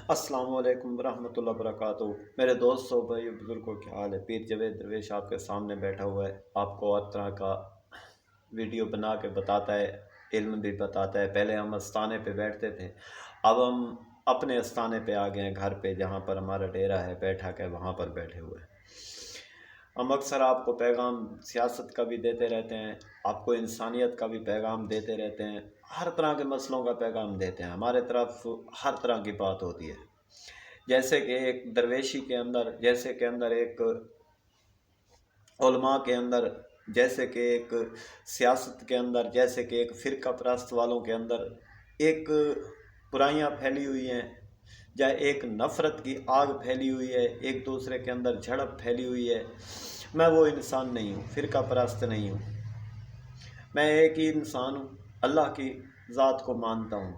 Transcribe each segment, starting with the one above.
السلام علیکم ورحمۃ اللہ وبرکاتہ۔ میرے دوستوں، بھائی بزرگوں، کیا حال ہے؟ پیر جاوید درویش آپ کے سامنے بیٹھا ہوا ہے، آپ کو ہر طرح کا ویڈیو بنا کے بتاتا ہے، علم بھی بتاتا ہے۔ پہلے ہم استانے پہ بیٹھتے تھے، اب ہم اپنے استانے پہ آ گئے ہیں، گھر پہ جہاں پر ہمارا ڈیرا ہے بیٹھا کے وہاں پر بیٹھے ہوئے ہیں۔ ہم اکثر آپ کو پیغام سیاست کا بھی دیتے رہتے ہیں، آپ کو انسانیت کا بھی پیغام دیتے رہتے ہیں، ہر طرح کے مسئلوں کا پیغام دیتے ہیں۔ ہمارے طرف ہر طرح کی بات ہوتی ہے، جیسے کہ ایک درویشی کے اندر، جیسے کہ اندر ایک علماء کے اندر، جیسے کہ ایک سیاست کے اندر، جیسے کہ ایک فرقہ پرست والوں کے اندر ایک برائیاں پھیلی ہوئی ہیں، یا ایک نفرت کی آگ پھیلی ہوئی ہے، ایک دوسرے کے اندر جھڑپ پھیلی ہوئی ہے۔ میں وہ انسان نہیں ہوں، فرقہ پرست نہیں ہوں، میں ایک ہی انسان ہوں، اللہ کی ذات کو مانتا ہوں،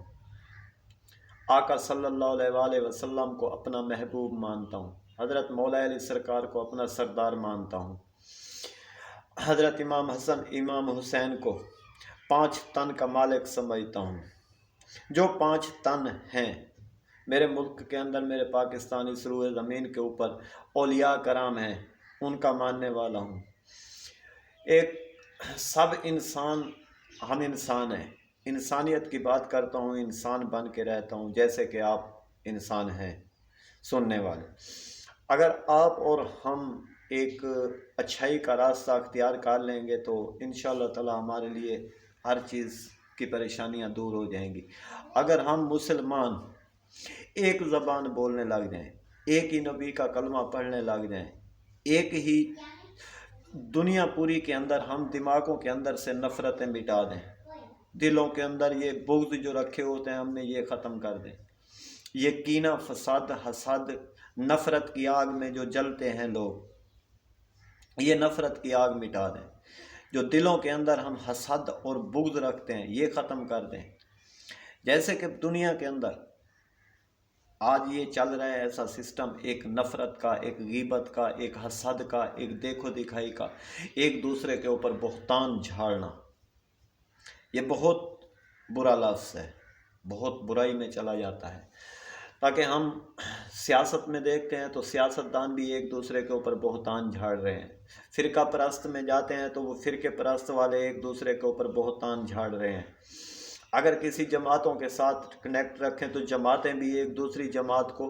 آقا صلی اللہ علیہ وآلہ وسلم کو اپنا محبوب مانتا ہوں، حضرت مولا علی سرکار کو اپنا سردار مانتا ہوں، حضرت امام حسن امام حسین کو 5 تن کا مالک سمجھتا ہوں۔ جو 5 تن ہیں میرے ملک کے اندر، میرے پاکستانی سروئے زمین کے اوپر اولیاء کرام ہیں، ان کا ماننے والا ہوں۔ ایک سب انسان، ہم انسان ہیں، انسانیت کی بات کرتا ہوں، انسان بن کے رہتا ہوں، جیسے کہ آپ انسان ہیں سننے والے۔ اگر آپ اور ہم ایک اچھائی کا راستہ اختیار کر لیں گے تو انشاءاللہ تعالی ہمارے لیے ہر چیز کی پریشانیاں دور ہو جائیں گی۔ اگر ہم مسلمان ایک زبان بولنے لگ جائیں، ایک ہی نبی کا کلمہ پڑھنے لگ جائیں، ایک ہی دنیا پوری کے اندر ہم دماغوں کے اندر سے نفرتیں مٹا دیں، دلوں کے اندر یہ بغض جو رکھے ہوتے ہیں ہم نے یہ ختم کر دیں، یہ کینہ، فساد، حسد، نفرت کی آگ میں جو جلتے ہیں لوگ، یہ نفرت کی آگ مٹا دیں۔ جو دلوں کے اندر ہم حسد اور بغض رکھتے ہیں یہ ختم کر دیں۔ جیسے کہ دنیا کے اندر آج یہ چل رہا ہے ایسا سسٹم، ایک نفرت کا، ایک غیبت کا، ایک حسد کا، ایک دیکھو دکھائی کا، ایک دوسرے کے اوپر بہتان جھاڑنا، یہ بہت برا لفظ ہے، بہت برائی میں چلا جاتا ہے۔ تاکہ ہم سیاست میں دیکھتے ہیں تو سیاستدان بھی ایک دوسرے کے اوپر بہتان جھاڑ رہے ہیں، فرقہ پرست میں جاتے ہیں تو وہ فرقے پرست والے ایک دوسرے کے اوپر بہتان جھاڑ رہے ہیں۔ اگر کسی جماعتوں کے ساتھ کنیکٹ رکھیں تو جماعتیں بھی ایک دوسری جماعت کو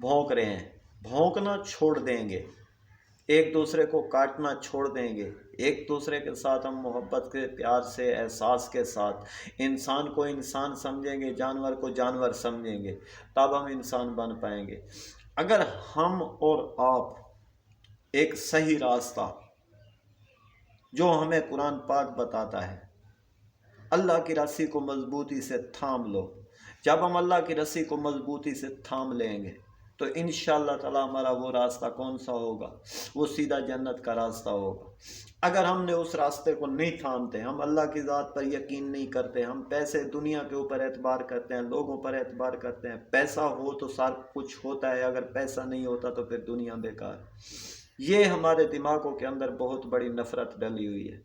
بھونک رہے ہیں، بھونکنا چھوڑ دیں گے، ایک دوسرے کو کاٹنا چھوڑ دیں گے، ایک دوسرے کے ساتھ ہم محبت کے، پیار سے، احساس کے ساتھ انسان کو انسان سمجھیں گے، جانور کو جانور سمجھیں گے، تب ہم انسان بن پائیں گے۔ اگر ہم اور آپ ایک صحیح راستہ جو ہمیں قرآن پاک بتاتا ہے، اللہ کی رسی کو مضبوطی سے تھام لو، جب ہم اللہ کی رسی کو مضبوطی سے تھام لیں گے تو انشاءاللہ تعالی ہمارا وہ راستہ کون سا ہوگا؟ وہ سیدھا جنت کا راستہ ہوگا۔ اگر ہم نے اس راستے کو نہیں تھامتے، ہم اللہ کی ذات پر یقین نہیں کرتے، ہم پیسے، دنیا کے اوپر اعتبار کرتے ہیں، لوگوں پر اعتبار کرتے ہیں، پیسہ ہو تو سب کچھ ہوتا ہے، اگر پیسہ نہیں ہوتا تو پھر دنیا بیکار۔ یہ ہمارے دماغوں کے اندر بہت بڑی نفرت ڈلی ہوئی ہے،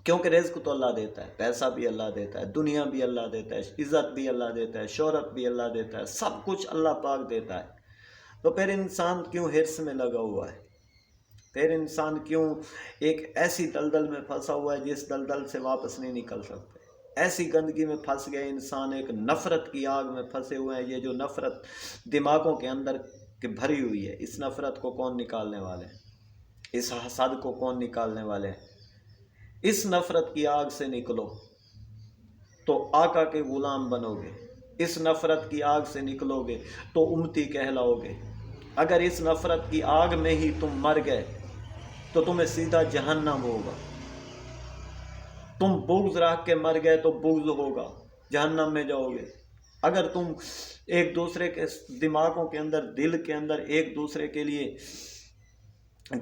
کیونکہ رزق تو اللہ دیتا ہے، پیسہ بھی اللہ دیتا ہے، دنیا بھی اللہ دیتا ہے، عزت بھی اللہ دیتا ہے، شہرت بھی اللہ دیتا ہے، سب کچھ اللہ پاک دیتا ہے۔ تو پھر انسان کیوں حرص میں لگا ہوا ہے؟ پھر انسان کیوں ایک ایسی دلدل میں پھنسا ہوا ہے جس دلدل سے واپس نہیں نکل سکتے؟ ایسی گندگی میں پھنس گئے انسان، ایک نفرت کی آگ میں پھنسے ہوئے ہیں۔ یہ جو نفرت دماغوں کے اندر بھری ہوئی ہے، اس نفرت کو کون نکالنے والے ہیں؟ اس حسد کو کون نکالنے والے ہیں؟ اس نفرت کی آگ سے نکلو تو آقا کے غلام بنو گے، اس نفرت کی آگ سے نکلو گے تو امتی کہلاؤ گے۔ اگر اس نفرت کی آگ میں ہی تم مر گئے تو تمہیں سیدھا جہنم ہوگا۔ تم بغض رکھ کے مر گئے تو بغض ہوگا، جہنم میں جاؤ گے۔ اگر تم ایک دوسرے کے دماغوں کے اندر، دل کے اندر ایک دوسرے کے لیے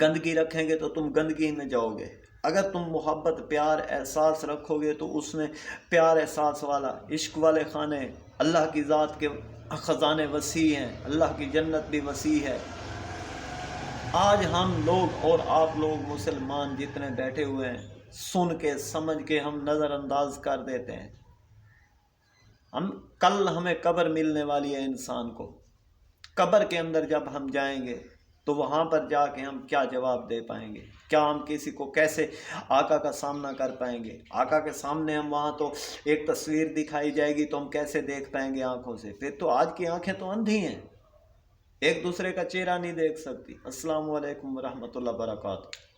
گندگی رکھیں گے تو تم گندگی میں جاؤ گے۔ اگر تم محبت، پیار، احساس رکھو گے تو اس میں پیار، احساس والا، عشق والے خانے، اللہ کی ذات کے خزانے وسیع ہیں، اللہ کی جنت بھی وسیع ہے۔ آج ہم لوگ اور آپ لوگ مسلمان جتنے بیٹھے ہوئے ہیں، سن کے، سمجھ کے ہم نظر انداز کر دیتے ہیں۔ کل ہمیں قبر ملنے والی ہے انسان کو. قبر کے اندر جب ہم جائیں گے تو وہاں پر جا کے ہم کیا جواب دے پائیں گے؟ کیا ہم کسی کو کیسے آقا کا سامنا کر پائیں گے؟ آقا کے سامنے ہم وہاں تو ایک تصویر دکھائی جائے گی تو ہم کیسے دیکھ پائیں گے آنکھوں سے؟ پھر تو آج کی آنکھیں تو اندھی ہیں، ایک دوسرے کا چہرہ نہیں دیکھ سکتی. السلام علیکم ورحمۃ اللہ وبرکاتہ.